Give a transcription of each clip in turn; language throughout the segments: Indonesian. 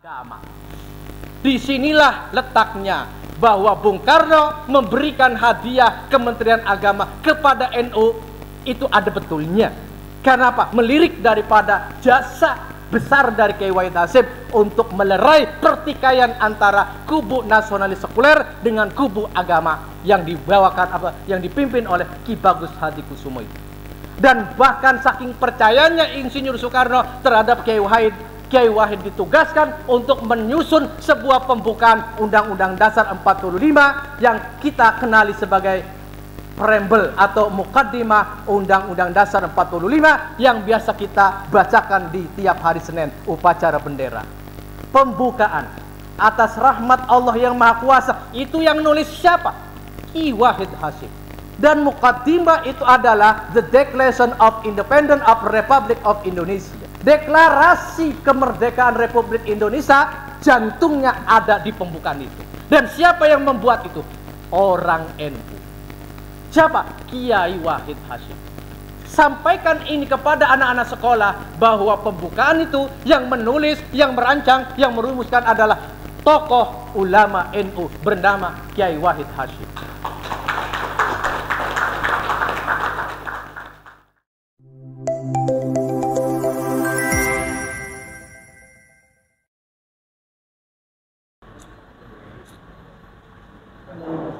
agama. Disinilah letaknya bahwa Bung Karno memberikan hadiah Kementerian Agama kepada NU itu ada betulnya. Karena apa? Melirik daripada jasa besar dari Kiai Wahid Hasyim untuk melerai pertikaian antara kubu nasionalis sekuler dengan kubu agama yang yang dipimpin oleh Ki Bagus Hadikusumo itu. Dan bahkan saking percayanya Insinyur Soekarno terhadap Kiai Wahid ditugaskan untuk menyusun sebuah pembukaan Undang-Undang Dasar 45 yang kita kenali sebagai preambel atau mukaddimah Undang-Undang Dasar 45 yang biasa kita bacakan di tiap hari Senin upacara bendera. Pembukaan atas rahmat Allah yang Maha Kuasa itu yang nulis siapa? Ki Wahid Hasyim. Dan mukaddimah itu adalah The Declaration of Independence of Republic of Indonesia. Deklarasi kemerdekaan Republik Indonesia, jantungnya ada di pembukaan itu. Dan siapa yang membuat itu? Orang NU. Siapa? Kiai Wahid Hasyim. Sampaikan ini kepada anak-anak sekolah bahwa pembukaan itu yang menulis, yang merancang, yang merumuskan adalah tokoh ulama NU bernama Kiai Wahid Hasyim.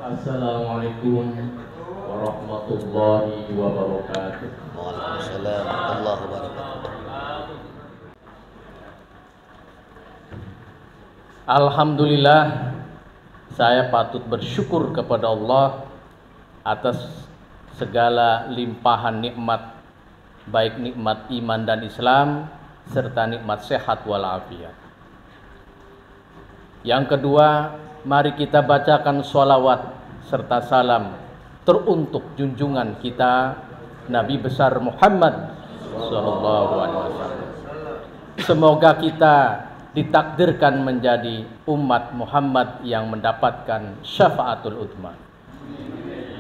Assalamualaikum warahmatullahi wabarakatuh. Waalaikumsalam warahmatullahi wabarakatuh. Alhamdulillah, saya patut bersyukur kepada Allah atas segala limpahan nikmat, baik nikmat iman dan Islam serta nikmat sehat walafiat. Yang kedua, mari kita bacakan sholawat serta salam teruntuk junjungan kita Nabi besar Muhammad sallallahu alaihi wasallam. Semoga kita ditakdirkan menjadi umat Muhammad yang mendapatkan syafaatul udzma.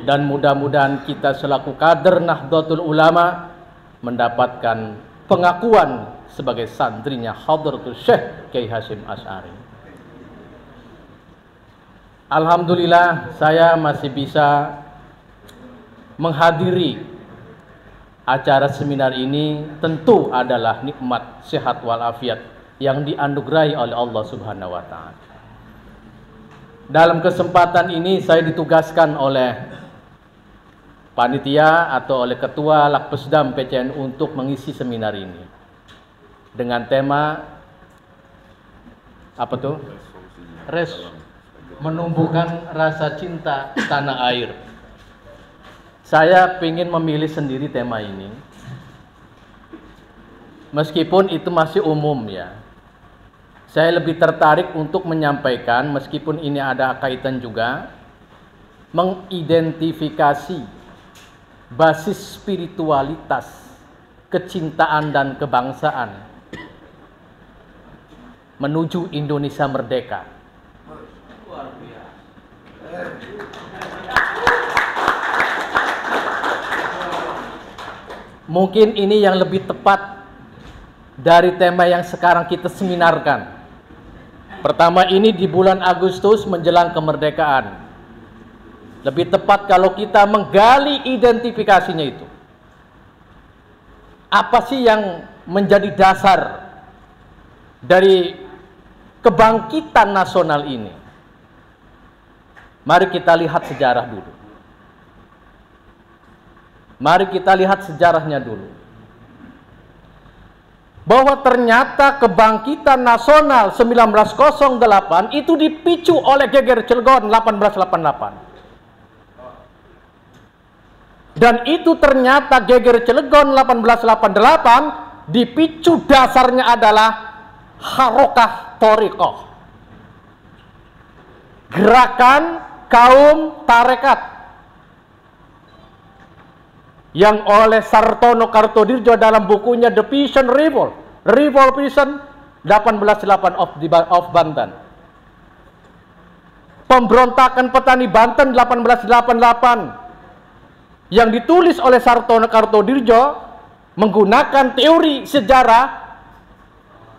Dan mudah-mudahan kita selaku kader Nahdlatul Ulama mendapatkan pengakuan sebagai santrinya Hadratus Syekh Kiai Hasyim Asy'ari. Alhamdulillah, saya masih bisa menghadiri acara seminar ini. Tentu adalah nikmat sehat walafiat yang dianugerahi oleh Allah Subhanahu wa Ta'ala. Dalam kesempatan ini saya ditugaskan oleh panitia atau oleh Ketua Lakpesdam PCNU untuk mengisi seminar ini dengan tema apa tuh? Menumbuhkan rasa cinta tanah air. Saya ingin memilih sendiri tema ini, meskipun itu masih umum ya. Saya lebih tertarik untuk menyampaikan, meskipun ini ada kaitan juga, mengidentifikasi basis spiritualitas, kecintaan dan kebangsaan menuju Indonesia merdeka. Mungkin ini yang lebih tepat dari tema yang sekarang kita seminarkan. Pertama, ini di bulan Agustus menjelang kemerdekaan. Lebih tepat kalau kita menggali identifikasinya itu. Apa sih yang menjadi dasar dari kebangkitan nasional ini? Mari kita lihat sejarah dulu. Mari kita lihat sejarahnya dulu. Bahwa ternyata kebangkitan nasional 1908 itu dipicu oleh geger Cilegon 1888. Dan itu ternyata geger Cilegon 1888 dipicu dasarnya adalah harokah thoriqah. Gerakan kaum tarekat yang oleh Sartono Kartodirjo dalam bukunya The Peasant Revolt Peasant 1808 of Banten, pemberontakan petani Banten 1888 yang ditulis oleh Sartono Kartodirjo menggunakan teori sejarah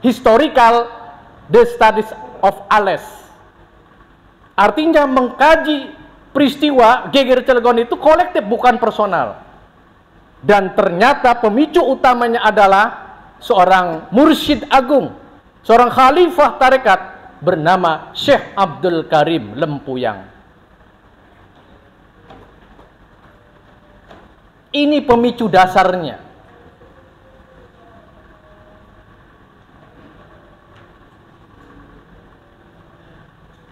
historikal The Studies of Ales. Artinya mengkaji peristiwa geger Cilegon itu kolektif, bukan personal. Dan ternyata pemicu utamanya adalah seorang mursyid agung, seorang khalifah tarekat bernama Syekh Abdul Karim Lempuyang. Ini pemicu dasarnya.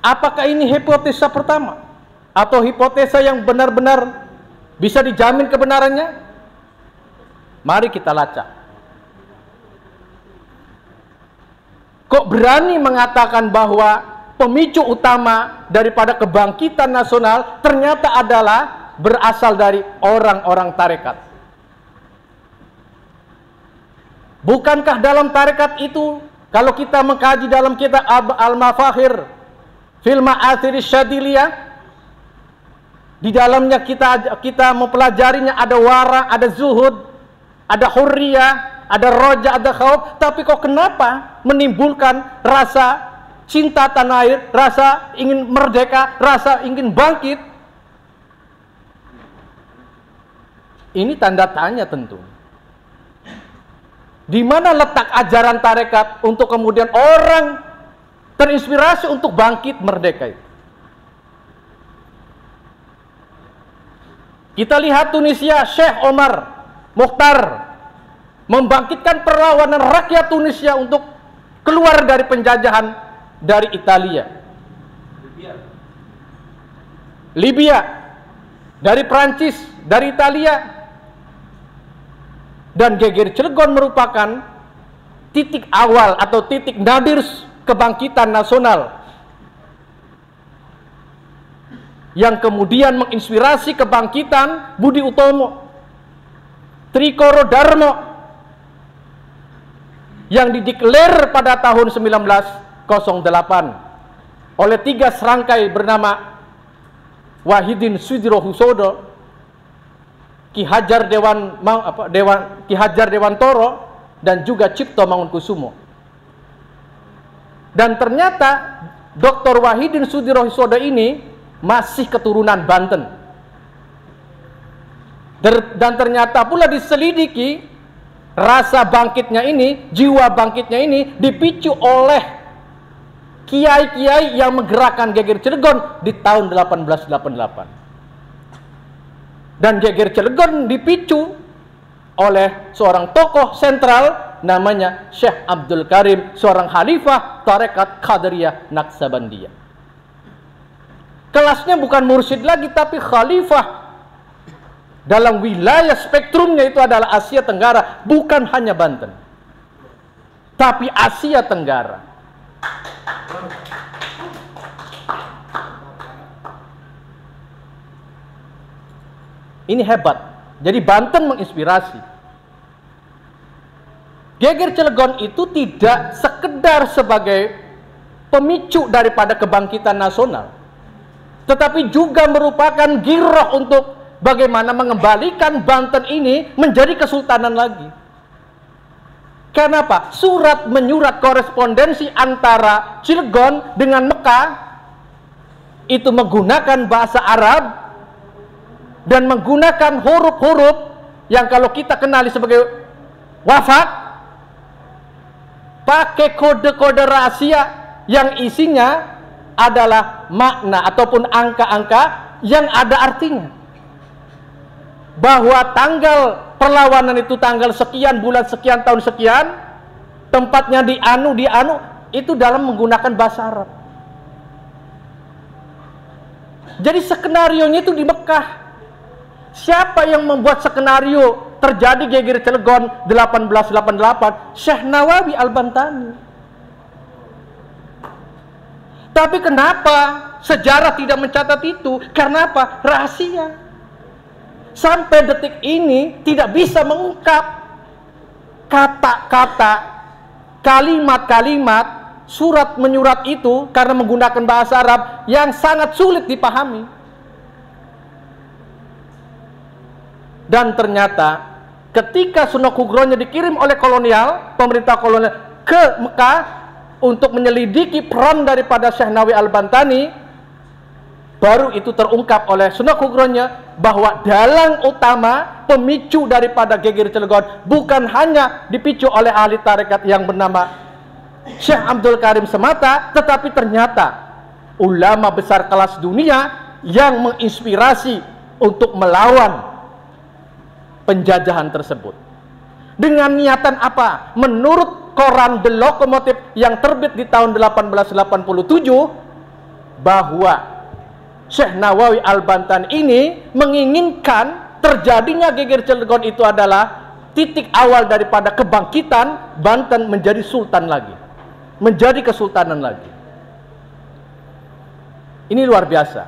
Apakah ini hipotesa pertama? Atau hipotesa yang benar-benar bisa dijamin kebenarannya? Mari kita lacak. Kok berani mengatakan bahwa pemicu utama daripada kebangkitan nasional ternyata adalah berasal dari orang-orang tarekat? Bukankah dalam tarekat itu, kalau kita mengkaji dalam kitab Al-Mafakhir fil Ma'athir Syadiliyah, di dalamnya kita mempelajarinya ada wara, ada zuhud, ada hurriyah, ada roja, ada khauf. Tapi kok kenapa menimbulkan rasa cinta tanah air, rasa ingin merdeka, rasa ingin bangkit? Ini tanda tanya tentu. Di mana letak ajaran tarekat untuk kemudian orang terinspirasi untuk bangkit merdeka itu? Kita lihat Tunisia, Syekh Omar Mukhtar membangkitkan perlawanan rakyat Tunisia untuk keluar dari penjajahan dari Italia. Libya, dari Prancis, dari Italia. Dan geger Cilegon merupakan titik awal atau titik nadir kebangkitan nasional yang kemudian menginspirasi kebangkitan Budi Utomo, Trikoro Darmo yang dideklar pada tahun 1908 oleh 3 serangkai bernama Wahidin Sudirohusodo, Ki Hajar Ki Hajar Dewantoro, dan juga Cipto Mangunkusumo. Dan ternyata Dr. Wahidin Sudirohusodo ini masih keturunan Banten. Dan ternyata pula diselidiki rasa bangkitnya ini, jiwa bangkitnya ini dipicu oleh kiai-kiai yang menggerakkan geger Cilegon di tahun 1888. Dan geger Cilegon dipicu oleh seorang tokoh sentral namanya Syekh Abdul Karim, seorang khalifah tarekat Qadariyah Naqsabandiyah. Kelasnya bukan mursyid lagi, tapi khalifah. Dalam wilayah spektrumnya itu adalah Asia Tenggara, bukan hanya Banten, tapi Asia Tenggara. Ini hebat. Jadi Banten menginspirasi. Geger Cilegon itu tidak sekedar sebagai pemicu daripada kebangkitan nasional, tetapi juga merupakan giroh untuk bagaimana mengembalikan Banten ini menjadi kesultanan lagi. Kenapa? Surat menyurat korespondensi antara Cilegon dengan Mekah itu menggunakan bahasa Arab dan menggunakan huruf-huruf yang kalau kita kenali sebagai wafat, pakai kode-kode rahasia yang isinya adalah makna ataupun angka-angka yang ada artinya. Bahwa tanggal perlawanan itu tanggal sekian, bulan sekian, tahun sekian, tempatnya di anu, itu dalam menggunakan bahasa Arab. Jadi skenarionya itu di Mekah. Siapa yang membuat skenario terjadi geger Cilegon 1888? Syekh Nawawi Al-Bantani. Tapi kenapa sejarah tidak mencatat itu? Karena apa? Rahasia. Sampai detik ini tidak bisa mengungkap kata-kata, kalimat-kalimat surat menyurat itu karena menggunakan bahasa Arab yang sangat sulit dipahami. Dan ternyata ketika Sunan Kudronya dikirim oleh kolonial, pemerintah kolonial ke Mekah, untuk menyelidiki peran daripada Syekh Nawawi Al-Bantani, baru itu terungkap oleh Sunan Kudronya bahwa dalang utama pemicu daripada geger Cilegon bukan hanya dipicu oleh ahli tarekat yang bernama Syekh Abdul Karim semata, tetapi ternyata ulama besar kelas dunia yang menginspirasi untuk melawan penjajahan tersebut. Dengan niatan apa? Menurut koran The Locomotive yang terbit di tahun 1887, bahwa Syekh Nawawi Al-Bantani ini menginginkan terjadinya geger Cilegon itu adalah titik awal daripada kebangkitan Banten menjadi sultan lagi, menjadi kesultanan lagi. Ini luar biasa.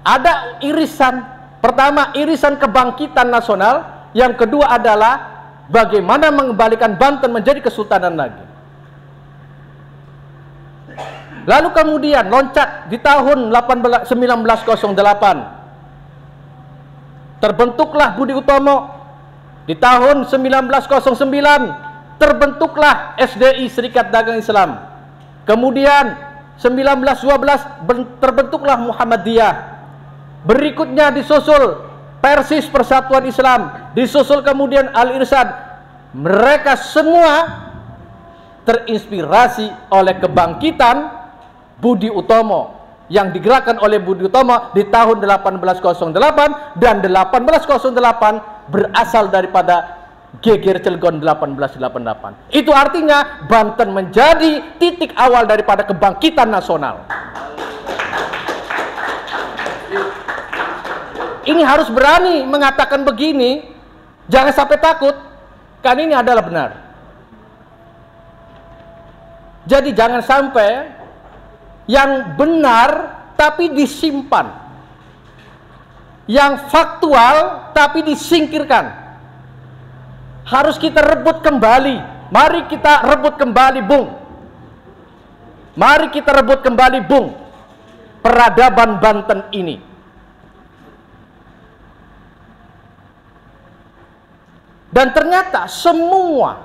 Ada irisan, pertama irisan kebangkitan nasional, yang kedua adalah bagaimana mengembalikan Banten menjadi kesultanan lagi. Lalu kemudian loncat di tahun 1908, terbentuklah Budi Utomo. Di tahun 1909 terbentuklah SDI, Serikat Dagang Islam. Kemudian 1912 terbentuklah Muhammadiyah. Berikutnya disusul Persis, Persatuan Islam, disusul kemudian Al-Irsyad. Mereka semua terinspirasi oleh kebangkitan Budi Utomo yang digerakkan oleh Budi Utomo di tahun 1808, dan 1808 berasal daripada geger Cilegon 1888. Itu artinya Banten menjadi titik awal daripada kebangkitan nasional. Ini harus berani mengatakan begini, jangan sampai takut, kan ini adalah benar. Jadi jangan sampai yang benar tapi disimpan, yang faktual tapi disingkirkan. Harus kita rebut kembali. Mari kita rebut kembali, Bung. Mari kita rebut kembali, Bung, peradaban Banten ini. Dan ternyata semua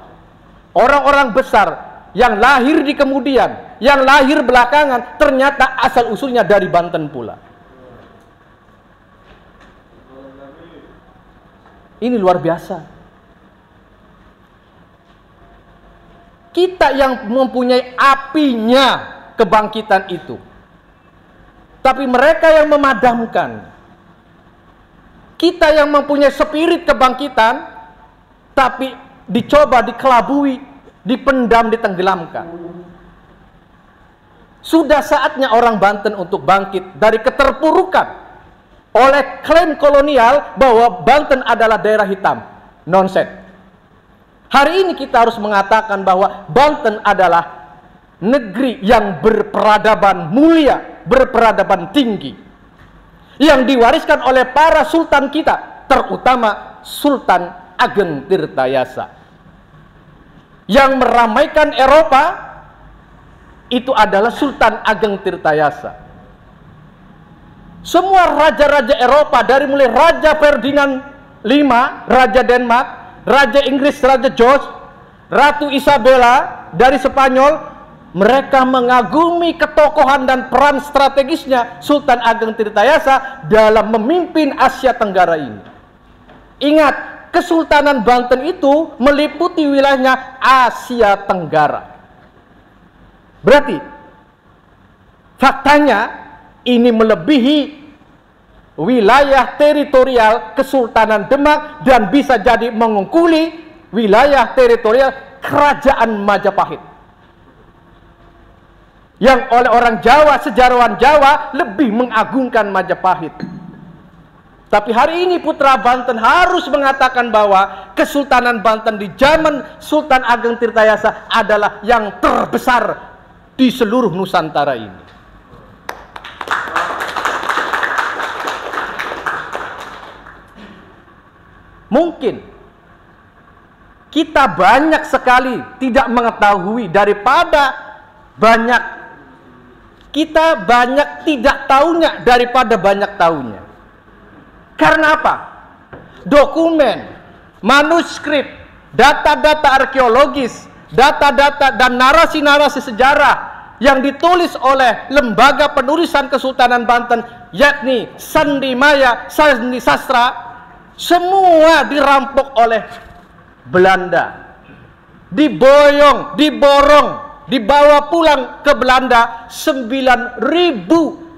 orang-orang besar yang lahir di kemudian, yang lahir belakangan, ternyata asal usulnya dari Banten pula. Ini luar biasa. Kita yang mempunyai apinya kebangkitan itu, tapi mereka yang memadamkan. Kita yang mempunyai spirit kebangkitan, tapi dicoba dikelabui, dipendam, ditenggelamkan. Sudah saatnya orang Banten untuk bangkit dari keterpurukan oleh klaim kolonial bahwa Banten adalah daerah hitam. Nonsense. Hari ini kita harus mengatakan bahwa Banten adalah negeri yang berperadaban mulia, berperadaban tinggi, yang diwariskan oleh para sultan kita, terutama Sultan Ageng Tirtayasa. Yang meramaikan Eropa itu adalah Sultan Ageng Tirtayasa. Semua raja-raja Eropa, dari mulai Raja Ferdinand V, Raja Denmark, Raja Inggris, Raja George, Ratu Isabella dari Spanyol, mereka mengagumi ketokohan dan peran strategisnya Sultan Ageng Tirtayasa dalam memimpin Asia Tenggara ini. Ingat, Kesultanan Banten itu meliputi wilayahnya Asia Tenggara. Berarti faktanya ini melebihi wilayah teritorial Kesultanan Demak dan bisa jadi mengungkuli wilayah teritorial Kerajaan Majapahit, yang oleh orang Jawa, sejarawan Jawa, lebih mengagungkan Majapahit. Tapi hari ini putra Banten harus mengatakan bahwa Kesultanan Banten di zaman Sultan Ageng Tirtayasa adalah yang terbesar di seluruh Nusantara ini. Mungkin kita banyak sekali tidak mengetahui daripada kita banyak tidak tahunya daripada banyak tahunya. Karena apa? Dokumen, manuskrip, data-data arkeologis data-data dan narasi-narasi sejarah yang ditulis oleh lembaga penulisan Kesultanan Banten, yakni Sandi Maya, Sandi Sastra, semua dirampok oleh Belanda, diboyong, diborong, dibawa pulang ke Belanda. 9.000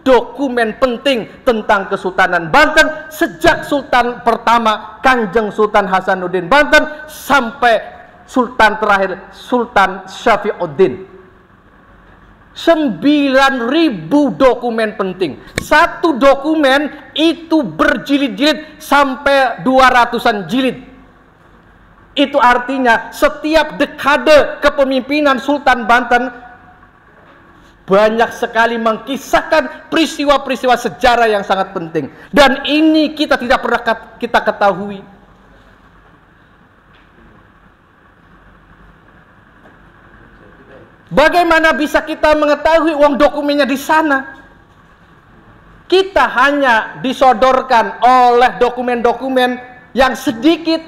dokumen penting tentang Kesultanan Banten sejak Sultan pertama Kanjeng Sultan Hasanuddin Banten sampai Sultan terakhir Sultan Syafiuddin. 9.000 dokumen penting. Satu dokumen itu berjilid-jilid sampai 200-an jilid. Itu artinya setiap dekade kepemimpinan Sultan Banten banyak sekali mengkisahkan peristiwa-peristiwa sejarah yang sangat penting. Dan ini kita tidak pernah kita ketahui. Bagaimana bisa kita mengetahui uang dokumennya di sana? Kita hanya disodorkan oleh dokumen-dokumen yang sedikit.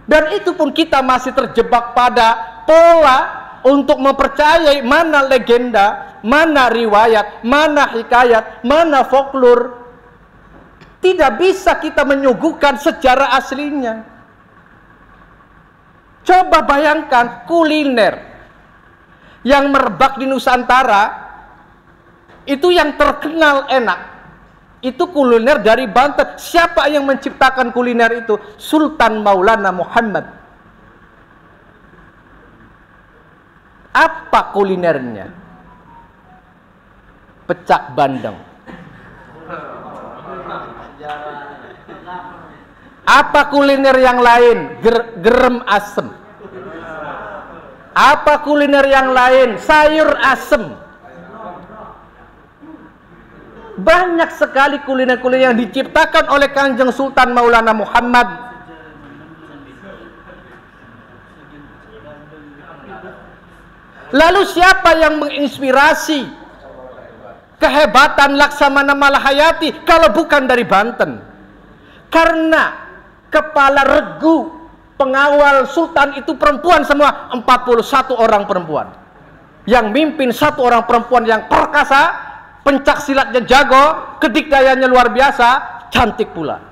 Dan itu pun kita masih terjebak pada pola untuk mempercayai mana legenda, mana riwayat, mana hikayat, mana folklore. Tidak bisa kita menyuguhkan sejarah aslinya. Coba bayangkan kuliner yang merebak di Nusantara, itu yang terkenal enak, itu kuliner dari Banten. Siapa yang menciptakan kuliner itu? Sultan Maulana Muhammad. Apa kulinernya? Pecak bandeng. Apa kuliner yang lain? Gerem asem. Apa kuliner yang lain? Sayur asem. Banyak sekali kuliner-kuliner yang diciptakan oleh Kanjeng Sultan Maulana Muhammad. Lalu siapa yang menginspirasi kehebatan Laksamana Malahayati kalau bukan dari Banten? Karena kepala regu pengawal Sultan itu perempuan semua, 41 orang perempuan. Yang mimpin satu orang perempuan yang perkasa, pencak silatnya jago, kedikdayanya luar biasa, cantik pula.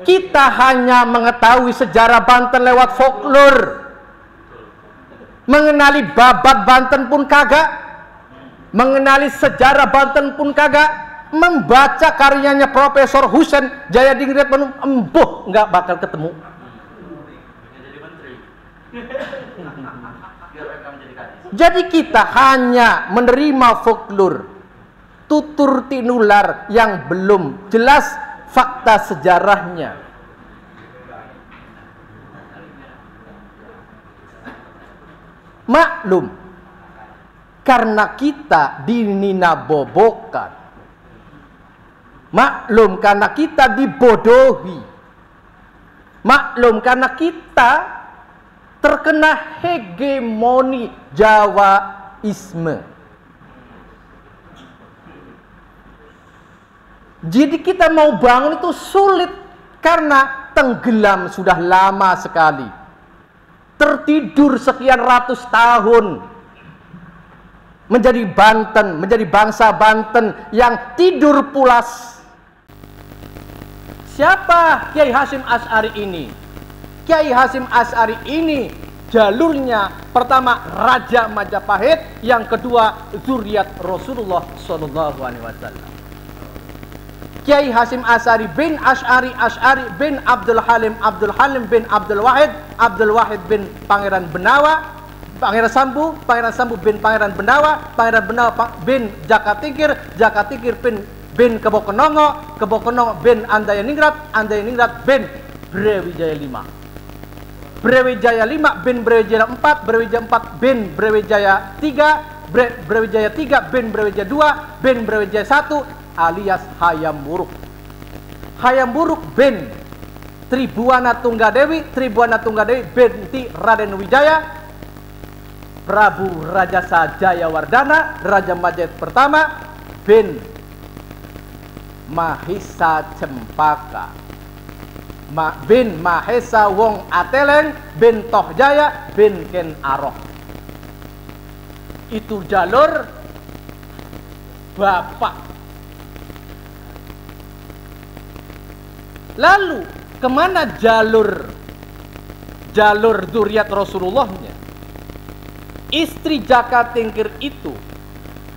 Kita hanya mengetahui sejarah Banten lewat folklore. Mengenali babat Banten pun kagak. Mengenali sejarah Banten pun kagak. Membaca karyanya Profesor Husein Jayadingrat penuh, embuh nggak bakal ketemu. Jadi kita hanya menerima folklore, tutur tinular yang belum jelas fakta sejarahnya. Maklum, karena kita dininabobokan. Maklum karena kita dibodohi. Maklum karena kita terkena hegemoni Jawaisme. Jadi kita mau bangun itu sulit karena tenggelam sudah lama sekali. Tertidur sekian ratus tahun. Menjadi Banten, menjadi bangsa Banten yang tidur pulas. Siapa Kiai Hasyim Asy'ari ini? Kiai Hasyim Asy'ari ini jalurnya pertama Raja Majapahit, yang kedua zuriat Rasulullah SAW. Kiai Hasyim Asy'ari bin Asy'ari, Asy'ari bin Abdul Halim, Abdul Halim bin Abdul Wahid, Abdul Wahid bin Pangeran Benawa, Pangeran Sambu bin Pangeran Benawa, Pangeran Benawa bin Jakatingkir, Jakatingkir bin Kebokonongo, Kebokonongo bin Andayaningrat, Andayaningrat bin Brawijaya V, Brawijaya V bin Brawijaya IV, Brawijaya IV bin Brawijaya III, Brawijaya III bin Brawijaya II bin Brawijaya I, alias Hayam Wuruk. Hayam Wuruk bin Tribuana Tunggadewi, Tribuana Tunggadewi binti Raden Wijaya, Prabu Rajasa Jayawardana, Raja Majapahit pertama, bin Mahisa Cempaka bin Mahesa Wong Ateleng bin Tohjaya bin Ken Arok. Itu jalur bapak. Lalu kemana jalur zuriat Rasulullahnya? Istri Jaka Tingkir itu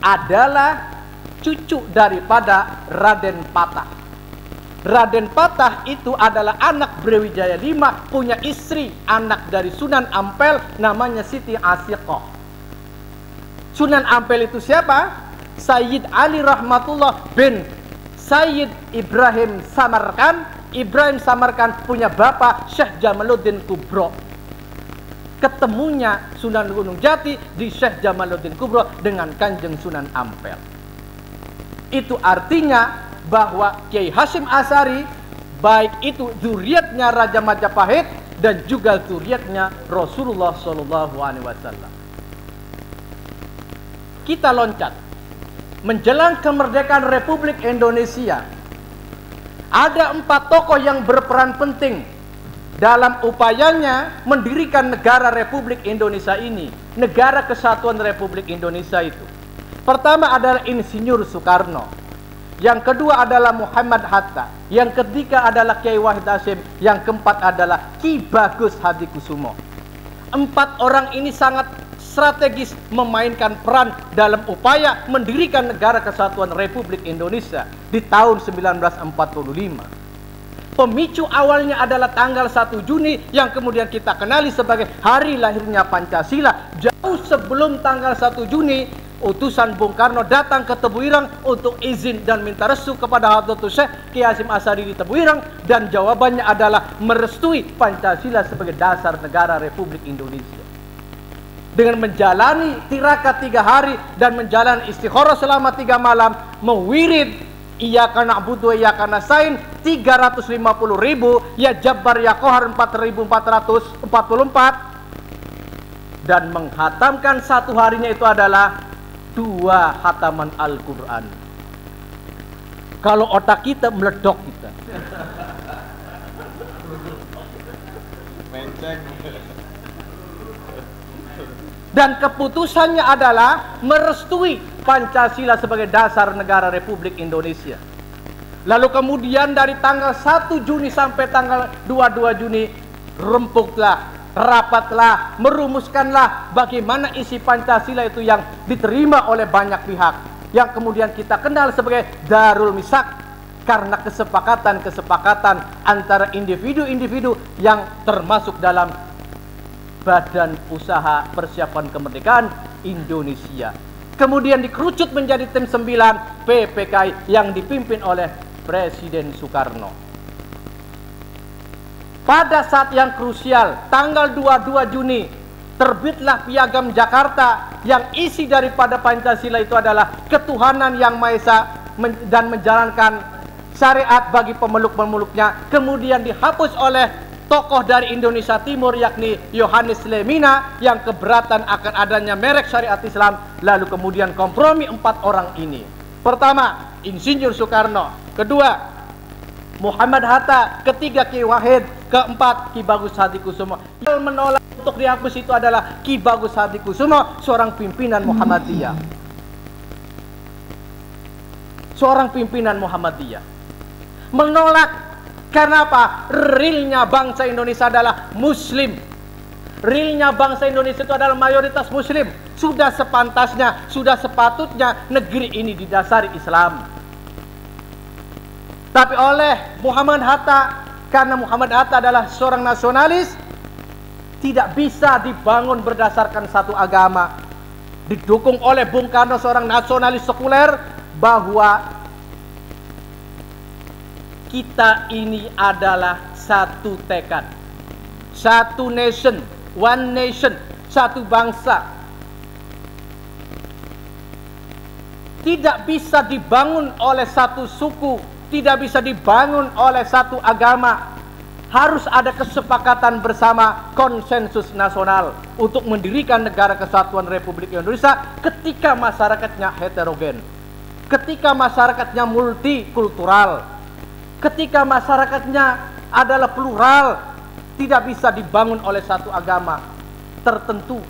adalah cucu daripada Raden Patah. Raden Patah itu adalah anak Brawijaya V, punya istri, anak dari Sunan Ampel, namanya Siti Asyiqah. Sunan Ampel itu siapa? Sayyid Ali Rahmatullah bin Sayyid Ibrahim Samarkan. Ibrahim Samarkan punya bapak Syekh Jamaluddin Kubro. Ketemunya Sunan Gunung Jati di Syekh Jamaluddin Kubro dengan Kanjeng Sunan Ampel. Itu artinya bahwa Kiai Hasyim Asy'ari baik itu zuriatnya Raja Majapahit dan juga zuriatnya Rasulullah SAW. Kita loncat menjelang kemerdekaan Republik Indonesia. Ada 4 tokoh yang berperan penting dalam upayanya mendirikan negara Republik Indonesia ini, negara kesatuan Republik Indonesia itu. Pertama adalah Insinyur Soekarno, yang kedua adalah Muhammad Hatta, yang ketiga adalah Kiai Wahid Hasyim, yang keempat adalah Ki Bagus Hadikusumo. 4 orang ini sangat strategis memainkan peran dalam upaya mendirikan negara kesatuan Republik Indonesia di tahun 1945. Pemicu awalnya adalah tanggal 1 Juni yang kemudian kita kenali sebagai hari lahirnya Pancasila. Jauh sebelum tanggal 1 Juni, utusan Bung Karno datang ke Tebuireng untuk izin dan minta restu kepada Hadratus Syekh Kiai Hasyim Asy'ari di Tebuireng, dan jawabannya adalah merestui Pancasila sebagai dasar negara Republik Indonesia. Dengan menjalani tirakat 3 hari dan menjalani istikharah selama 3 malam, mewirid Iyyaka na'budu wa iyyaka nasta'in 350.000, ya Jabbar ya Qahar 4.444, dan menghatamkan 1 harinya itu adalah 2 hataman Al-Quran. Kalau otak kita meledok kita. Dan keputusannya adalah merestui Pancasila sebagai dasar negara Republik Indonesia. Lalu kemudian dari tanggal 1 Juni sampai tanggal 22 Juni rempuklah, rapatlah, merumuskanlah bagaimana isi Pancasila itu yang diterima oleh banyak pihak, yang kemudian kita kenal sebagai Darul Misak, karena kesepakatan antara individu-individu yang termasuk dalam Badan Usaha Persiapan Kemerdekaan Indonesia. Kemudian dikerucut menjadi tim 9 PPKI yang dipimpin oleh Presiden Soekarno. Pada saat yang krusial, tanggal 22 Juni, terbitlah Piagam Jakarta yang isi daripada Pancasila itu adalah ketuhanan yang Maha Esa dan menjalankan syariat bagi pemeluk-pemeluknya. Kemudian dihapus oleh tokoh dari Indonesia Timur, yakni Yohanes Lemina, yang keberatan akan adanya merek syariat Islam. Lalu kemudian kompromi 4 orang ini. Pertama, Insinyur Soekarno. Kedua, Muhammad Hatta. Ketiga, Ki Wahid. Keempat, Ki Bagus Hadikusumo. Yang menolak untuk dihapus itu adalah Ki Bagus Hadikusumo, seorang pimpinan Muhammadiyah. Seorang pimpinan Muhammadiyah. Menolak. Karena apa? Realnya bangsa Indonesia adalah Muslim. Realnya bangsa Indonesia itu adalah mayoritas Muslim. Sudah sepantasnya, sudah sepatutnya negeri ini didasari Islam. Tapi oleh Muhammad Hatta, karena Muhammad Hatta adalah seorang nasionalis, tidak bisa dibangun berdasarkan satu agama. Didukung oleh Bung Karno, seorang nasionalis sekuler, bahwa kita ini adalah satu tekad, satu nation, one nation, satu bangsa. Tidak bisa dibangun oleh satu suku, tidak bisa dibangun oleh satu agama. Harus ada kesepakatan bersama, konsensus nasional untuk mendirikan negara kesatuan Republik Indonesia ketika masyarakatnya heterogen. ketika masyarakatnya multikultural, ketika masyarakatnya adalah plural, tidak bisa dibangun oleh satu agama tertentu.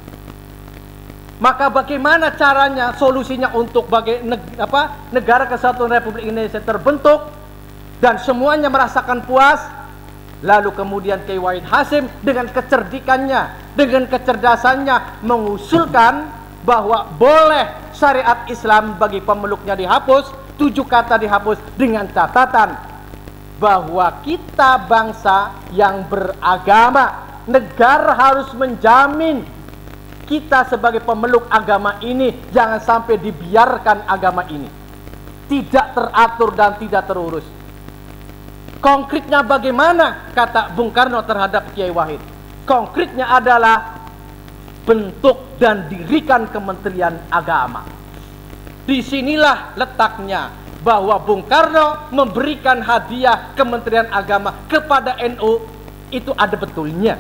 Maka bagaimana caranya, solusinya untuk negara kesatuan Republik Indonesia terbentuk dan semuanya merasakan puas? Lalu kemudian Kiai Wahid Hasyim dengan kecerdikannya, dengan kecerdasannya mengusulkan bahwa boleh syariat Islam bagi pemeluknya dihapus, 7 kata dihapus dengan catatan bahwa kita bangsa yang beragama, negara harus menjamin kita sebagai pemeluk agama ini jangan sampai dibiarkan agama ini tidak teratur dan tidak terurus. Konkretnya bagaimana, kata Bung Karno terhadap Kiai Wahid? Konkretnya adalah bentuk dan dirikan Kementerian Agama. Disinilah letaknya bahwa Bung Karno memberikan hadiah Kementerian Agama kepada NU, itu ada betulnya.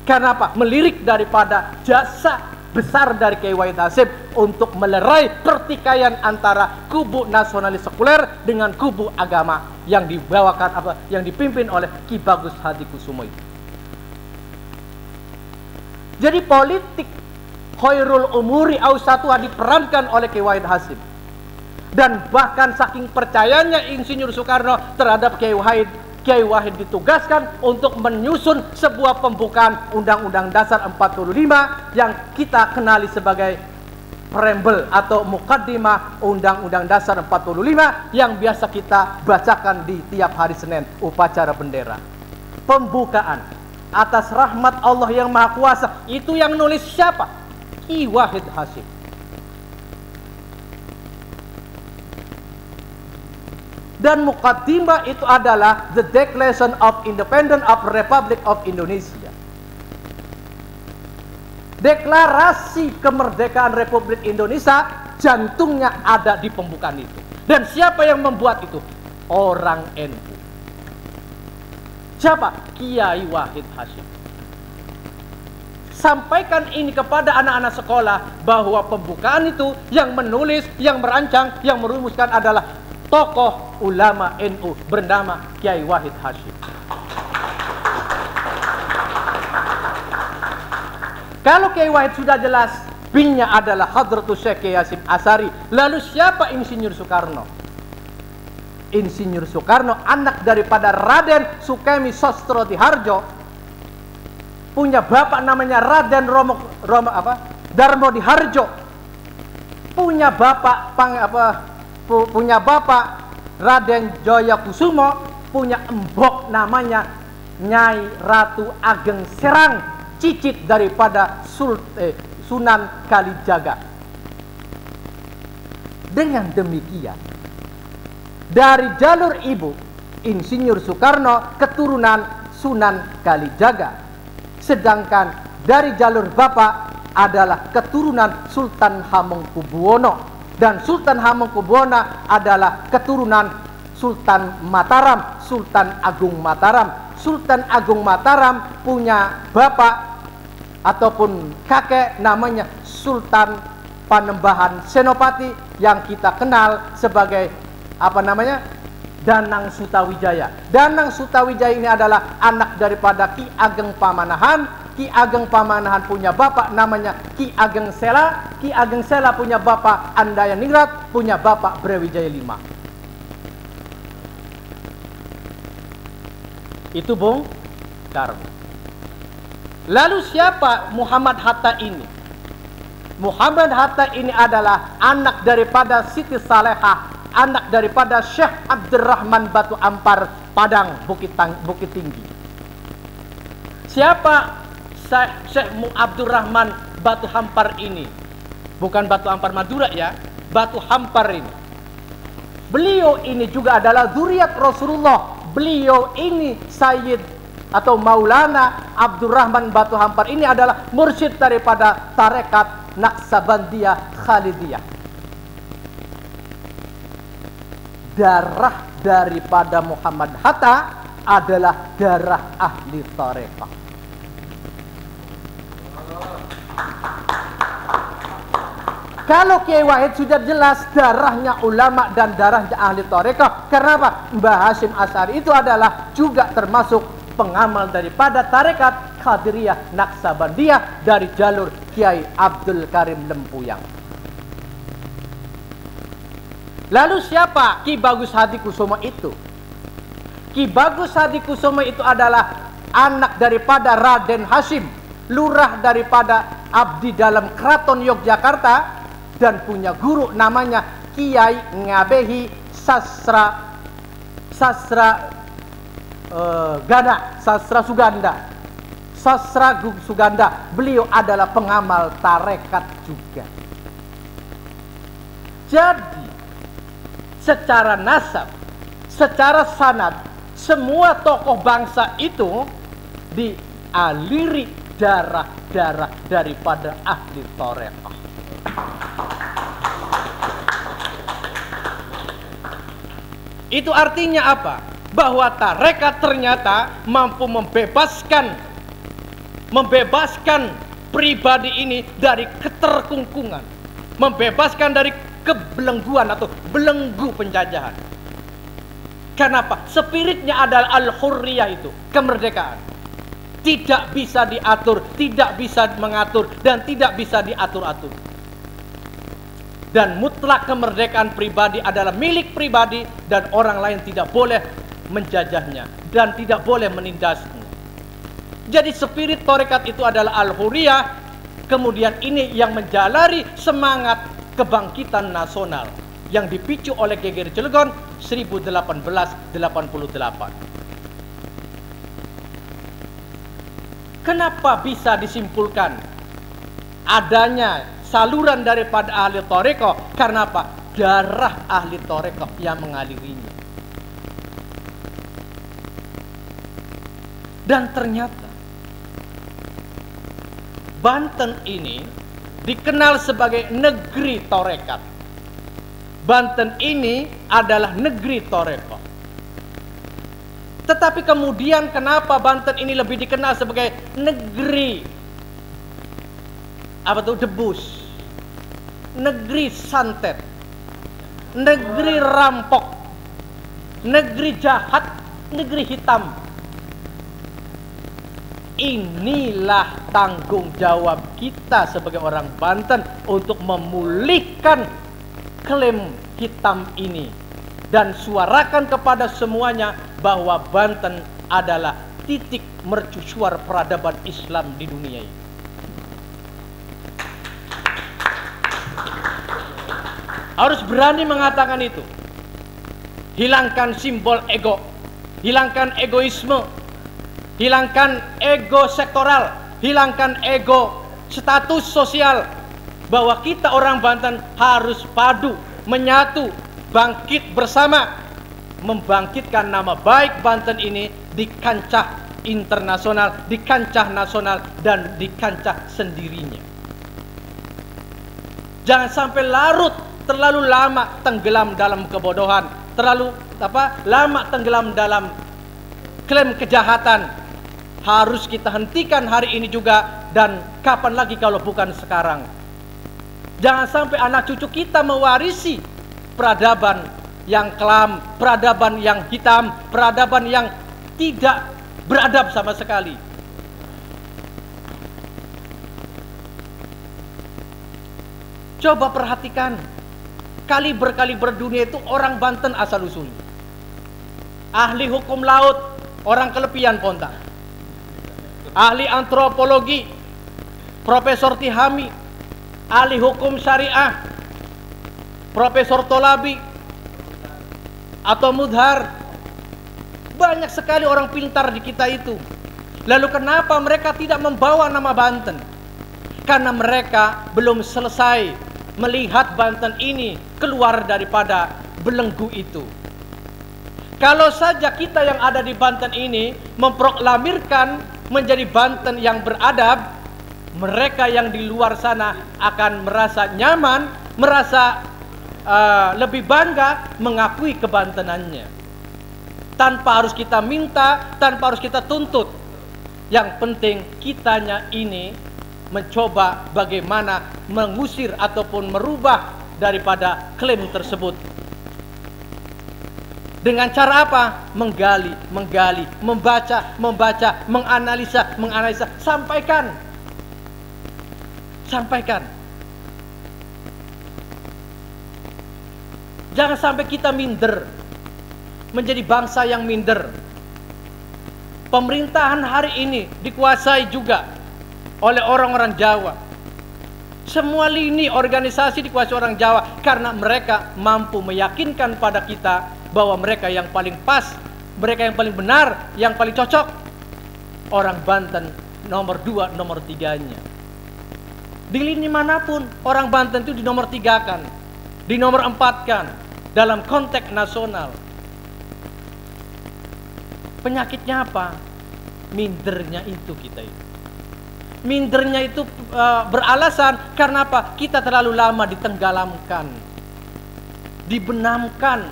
Karena apa? Melirik daripada jasa besar dari Kiai Wahid Hasyim untuk melerai pertikaian antara kubu nasionalis sekuler dengan kubu agama yang dipimpin oleh Ki Bagus Hadikusumo itu. Jadi politik khairul umuri awsatuha diperankan oleh Kiai Wahid Hasyim. Dan bahkan saking percayanya Insinyur Soekarno terhadap Kiai Wahid ditugaskan untuk menyusun sebuah pembukaan Undang-Undang Dasar 45 yang kita kenali sebagai preambel atau mukaddimah Undang-Undang Dasar 45 yang biasa kita bacakan di tiap hari Senin upacara bendera. Pembukaan atas rahmat Allah yang Maha Kuasa, itu yang nulis siapa? Kiai Wahid Hasyim. Dan mukaddimah itu adalah the Declaration of Independence of Republic of Indonesia. Deklarasi kemerdekaan Republik Indonesia, jantungnya ada di pembukaan itu. Dan siapa yang membuat itu? Orang NU. Siapa? Kiai Wahid Hasyim. Sampaikan ini kepada anak-anak sekolah bahwa pembukaan itu yang menulis, yang merancang, yang merumuskan adalah tokoh ulama NU bernama Kiai Wahid Hasyim. Kalau Kiai Wahid sudah jelas, bin-nya adalah Hadratus Syekh Kiai Hasyim Asy'ari. Lalu siapa Insinyur Soekarno? Insinyur Soekarno anak daripada Raden Sukemi Sostro Diharjo, punya bapak namanya Raden Darmo Diharjo, punya bapak Raden Jaya Kusumo, punya embok namanya Nyai Ratu Ageng Serang, cicit daripada Sunan Kalijaga. Dengan demikian, dari jalur ibu Insinyur Soekarno keturunan Sunan Kalijaga, sedangkan dari jalur bapak adalah keturunan Sultan Hamengkubuwono, dan Sultan Hamengkubuwono adalah keturunan Sultan Mataram, Sultan Agung Mataram. Sultan Agung Mataram punya bapak ataupun kakek namanya Sultan Panembahan Senopati yang kita kenal sebagai Danang Sutawijaya. Danang Sutawijaya ini adalah anak daripada Ki Ageng Pamanahan. Ki Ageng Pamanahan punya bapak namanya Ki Ageng Sela. Ki Ageng Sela punya bapak Andaya Ningrat, punya bapak Brawijaya V. Itu Bung Karno. Lalu siapa Muhammad Hatta ini? Muhammad Hatta ini adalah anak daripada Siti Salehah, anak daripada Syekh Abdurrahman Batu Ampar Padang Bukit Tinggi. Siapa Syekh Abdurrahman Batu Hampar ini? Bukan Batu Ampar Madura ya, Batu Hampar ini. Beliau ini juga adalah zuriat Rasulullah. Beliau ini Sayyid atau Maulana Abdurrahman Batu Hampar ini adalah mursyid daripada tarekat Naqsabandiyah Khalidiyah. Darah daripada Muhammad Hatta adalah darah ahli tarekat. kalau Kiai Wahid sudah jelas darahnya ulama dan darahnya ahli tarekah. Karena apa? Mbah Hasyim Asy'ari itu adalah juga termasuk pengamal daripada tarekat Qadiriyah Naksabandiyah dari jalur Kiai Abdul Karim Lempuyang. Lalu siapa Ki Bagus Hadikusumo itu? Ki Bagus Hadikusumo itu adalah anak daripada Raden Hasyim, lurah daripada abdi dalam Keraton Yogyakarta, dan punya guru namanya Kiai Ngabehi Sastra Suganda. Beliau adalah pengamal tarekat juga. Jadi secara nasab, secara sanad, semua tokoh bangsa itu dialiri darah-darah daripada ahli tarekah. Itu artinya apa? Bahwa tarekat ternyata mampu membebaskan pribadi ini dari keterkungkungan, membebaskan dari kebelengguan atau belenggu penjajahan. Kenapa? Spiritnya adalah al-hurriyah, itu kemerdekaan. Tidak bisa diatur, tidak bisa mengatur, dan tidak bisa diatur-atur. Dan mutlak kemerdekaan pribadi adalah milik pribadi, dan orang lain tidak boleh menjajahnya dan tidak boleh menindasnya. Jadi spirit tarekat itu adalah al-hurriyah. Kemudian ini yang menjalari semangat kebangkitan nasional yang dipicu oleh GGR Cilegon 1888. Kenapa bisa disimpulkan adanya saluran daripada ahli tarekat? Karena apa? Darah ahli tarekat yang mengalirinya. Dan ternyata Banten ini dikenal sebagai negeri tarekat. Banten ini adalah negeri tarekat. Tetapi kemudian kenapa Banten ini lebih dikenal sebagai negeri debus, negeri santet, negeri rampok, negeri jahat, negeri hitam? Inilah tanggung jawab kita sebagai orang Banten untuk memulihkan klaim hitam ini dan suarakan kepada semuanya bahwa Banten adalah titik mercusuar peradaban Islam di dunia ini. Harus berani mengatakan itu. Hilangkan simbol ego, hilangkan egoisme, hilangkan ego sektoral, hilangkan ego status sosial, bahwa kita orang Banten harus padu, menyatu, bangkit bersama, membangkitkan nama baik Banten ini di kancah internasional, di kancah nasional, dan di kancah sendirinya. Jangan sampai larut terlalu lama tenggelam dalam kebodohan, terlalu lama tenggelam dalam klaim kejahatan. Harus kita hentikan hari ini juga, dan kapan lagi kalau bukan sekarang. Jangan sampai anak cucu kita mewarisi peradaban yang kelam, peradaban yang hitam, peradaban yang tidak beradab sama sekali. Coba perhatikan, kaliber dunia itu orang Banten asal usulnya. Ahli hukum laut, orang Kelepian Ponta. Ahli antropologi, Profesor Tihami. Ahli hukum syariah, Profesor Tolabi atau Mudhar. Banyak sekali orang pintar di kita itu. Lalu kenapa mereka tidak membawa nama Banten? Karena mereka belum selesai melihat Banten ini keluar daripada belenggu itu. Kalau saja kita yang ada di Banten ini memproklamirkan menjadi Banten yang beradab, mereka yang di luar sana akan merasa nyaman, merasa lebih bangga mengakui kebantenannya. Tanpa harus kita minta, tanpa harus kita tuntut. Yang penting kitanya ini mencoba bagaimana mengusir ataupun merubah daripada klaim tersebut. Dengan cara apa? Menggali, membaca, menganalisa, sampaikan. Jangan sampai kita minder, menjadi bangsa yang minder. Pemerintahan hari ini dikuasai juga oleh orang-orang Jawa. Semua lini organisasi dikuasai orang Jawa karena mereka mampu meyakinkan pada kita bahwa mereka yang paling pas, mereka yang paling benar, yang paling cocok. Orang Banten nomor 2, nomor 3-nya. Di lini manapun orang Banten itu di nomor 3-kan, di nomor 4-kan dalam konteks nasional. Penyakitnya apa? Mindernya itu kita itu. Mindernya itu beralasan karena apa? Kita terlalu lama ditenggelamkan, dibenamkan.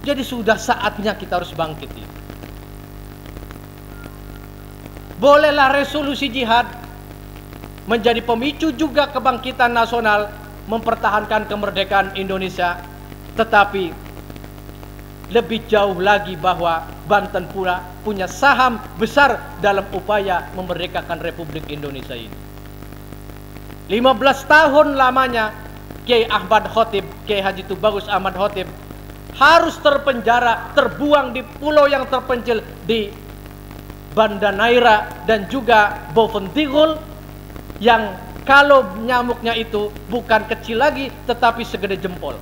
Jadi sudah saatnya kita harus bangkit. Bolehlah resolusi jihad menjadi pemicu juga kebangkitan nasional, mempertahankan kemerdekaan Indonesia. Tetapi lebih jauh lagi bahwa Banten pula punya saham besar dalam upaya memerdekakan Republik Indonesia ini. 15 tahun lamanya Kiai Ahmad Khotib, Kiai Haji Tubagus Ahmad Khotib harus terpenjara, terbuang di pulau yang terpencil di Banda Neira dan juga Bovendigul, yang kalau nyamuknya itu bukan kecil lagi tetapi segede jempol.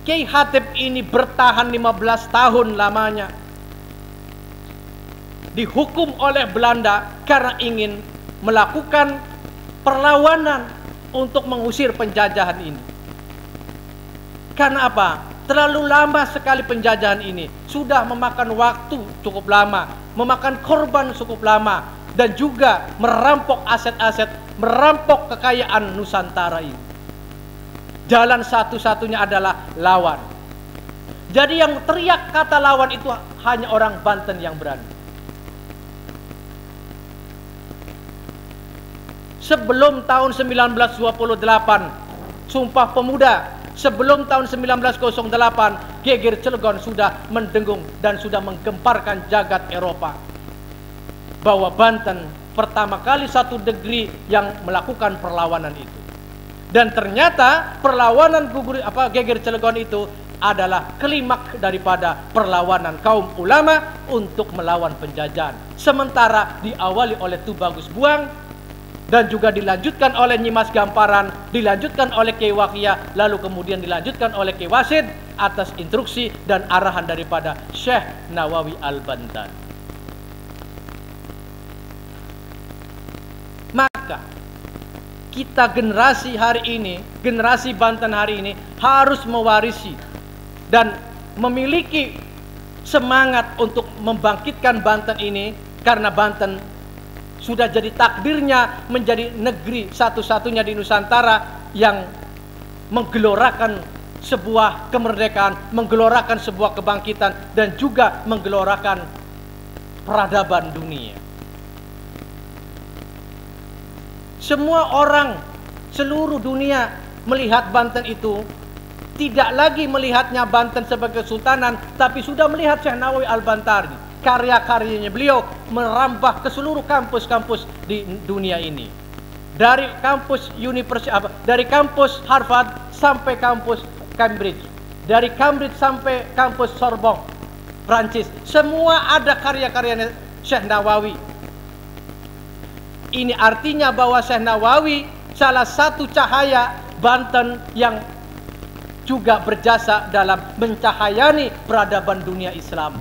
Kiai Khatib ini bertahan 15 tahun lamanya, dihukum oleh Belanda karena ingin melakukan perlawanan untuk mengusir penjajahan ini. Karena apa? Terlalu lama sekali penjajahan ini, sudah memakan waktu cukup lama, memakan korban cukup lama, dan juga merampok aset-aset, merampok kekayaan Nusantara ini. Jalan satu-satunya adalah lawan. Jadi yang teriak kata lawan itu hanya orang Banten yang berani. Sebelum tahun 1928, Sumpah Pemuda, sebelum tahun 1908, Geger Cilegon sudah mendengung dan sudah menggemparkan jagat Eropa bahwa Banten pertama kali satu negeri yang melakukan perlawanan itu. Dan ternyata perlawanan Geger Cilegon itu adalah klimaks daripada perlawanan kaum ulama untuk melawan penjajahan. Sementara diawali oleh Tubagus Buang, dan juga dilanjutkan oleh Nyimas Gamparan, dilanjutkan oleh Kiai Wakia, lalu kemudian dilanjutkan oleh Kiai Wasid atas instruksi dan arahan daripada Syekh Nawawi Al-Bantan. Maka kita generasi hari ini, generasi Banten hari ini harus mewarisi dan memiliki semangat untuk membangkitkan Banten ini, karena Banten sudah jadi takdirnya menjadi negeri satu-satunya di Nusantara yang menggelorakan sebuah kemerdekaan, menggelorakan sebuah kebangkitan, dan juga menggelorakan peradaban dunia. Semua orang seluruh dunia melihat Banten itu tidak lagi melihatnya Banten sebagai kesultanan, tapi sudah melihat Syekh Nawawi Al-Bantari. Karya-karyanya beliau merambah ke seluruh kampus-kampus di dunia ini. Dari kampus dari kampus Harvard sampai kampus Cambridge, dari Cambridge sampai kampus Sorbonne, Prancis, semua ada karya-karyanya Syekh Nawawi. Ini artinya bahwa Syekh Nawawi salah satu cahaya Banten yang juga berjasa dalam mencahayani peradaban dunia Islam.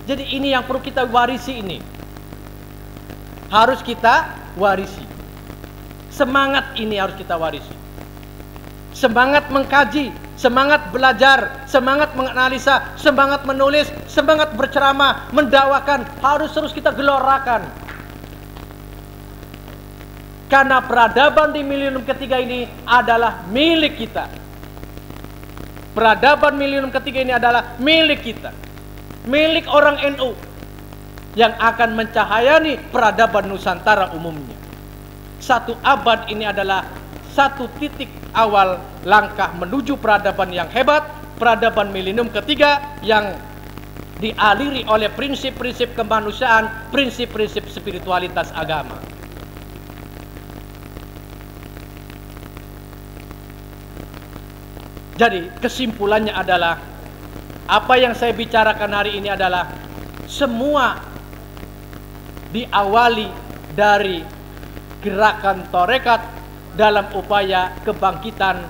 Jadi ini yang perlu kita warisi ini. Harus kita warisi. Semangat ini harus kita warisi. Semangat mengkaji, semangat belajar, semangat menganalisa, semangat menulis, semangat berceramah, mendakwakan, harus terus kita gelorakan. Karena peradaban di milenium ketiga ini adalah milik kita. Peradaban milenium ketiga ini adalah milik kita. milik orang NU yang akan mencahayani peradaban Nusantara umumnya. Satu abad ini adalah satu titik awal langkah menuju peradaban yang hebat, peradaban milenium ketiga yang dialiri oleh prinsip-prinsip kemanusiaan, prinsip-prinsip spiritualitas agama. Jadi kesimpulannya adalah, apa yang saya bicarakan hari ini adalah semua diawali dari gerakan Tarekat dalam upaya kebangkitan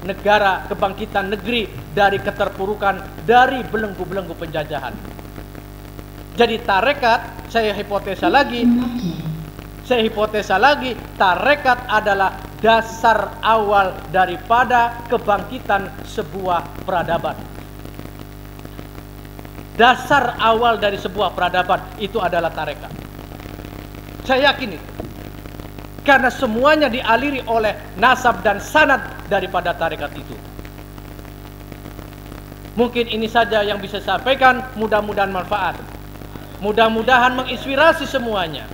negara, kebangkitan negeri dari keterpurukan, dari belenggu-belenggu penjajahan. Jadi tarekat, saya hipotesa lagi, tarekat adalah dasar awal daripada kebangkitan sebuah peradaban. Dasar awal dari sebuah peradaban itu adalah tarekat. Saya yakin itu. Karena semuanya dialiri oleh nasab dan sanad daripada tarekat itu. Mungkin ini saja yang bisa saya sampaikan, mudah-mudahan manfaat. Mudah-mudahan menginspirasi semuanya.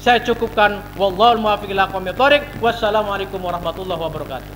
Saya cukupkan. Wallahul muwaffiq ila aqwamit thoriq. Wassalamualaikum warahmatullahi wabarakatuh.